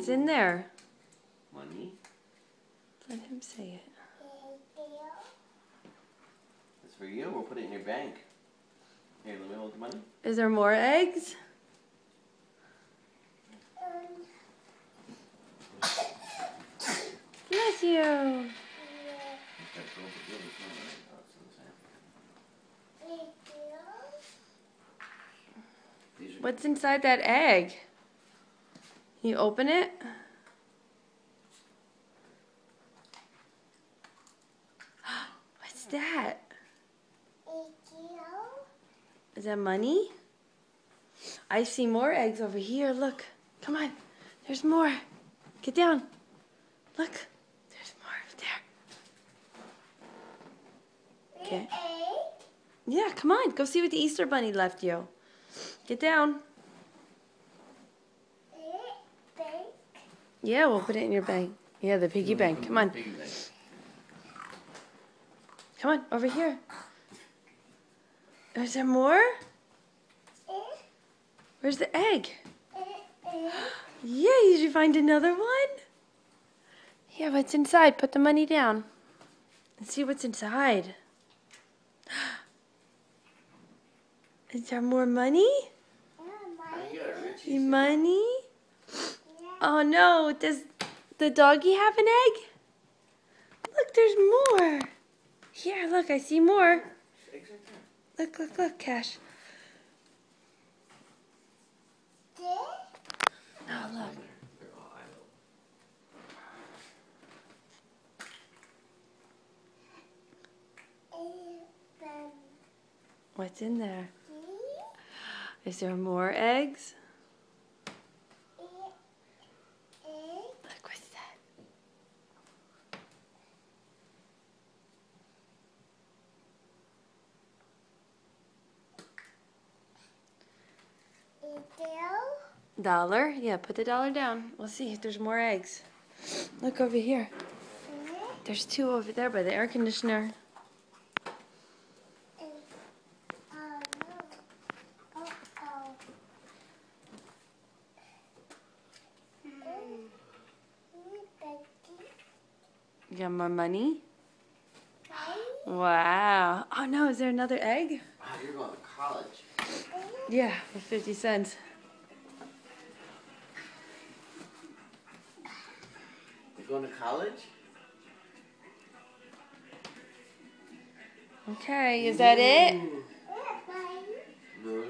What's in there? Money. Let him say it. It's for you. We'll put it in your bank. Here, let me hold the money. Is there more eggs? Bless you. What's inside that egg? Can you open it? What's that? Is that money? I see more eggs over here. Look. Come on. There's more. Get down. Look. There's more over there. Okay. Yeah, come on. Go see what the Easter Bunny left you. Get down. Yeah, we'll put it in your bank. Yeah, the piggy bank. Come on. Come on, over here. Is there more? Where's the egg? Yeah, did you find another one? Yeah, what's inside? Put the money down. Let's see what's inside. Is there more money? Money? Oh no, does the doggy have an egg? Look, there's more. Here, look, I see more. Look, look, look, Cash. Oh, look. What's in there? Is there more eggs? Look, what's that? Dollar? Yeah, put the dollar down. We'll see if there's more eggs. Look over here. There's two over there by the air conditioner. You got more money? Wow. Oh no, is there another egg? Wow, you're going to college. Yeah, for 50 cents. You're going to college? Okay, is that it? No,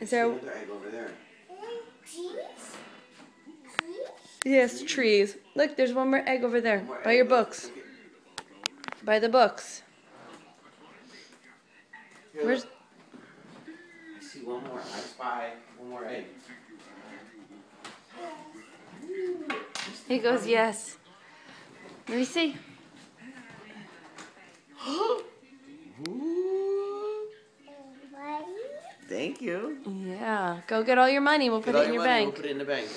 is there another egg over there? Yes, trees. Look, there's one more egg over there. By your books. By the books. Here, Where's... I see one more. I spy one more egg. He goes, yes. Let me see. Thank you. Yeah. Go get all your money. We'll put it in your bank. We'll put it in the bank.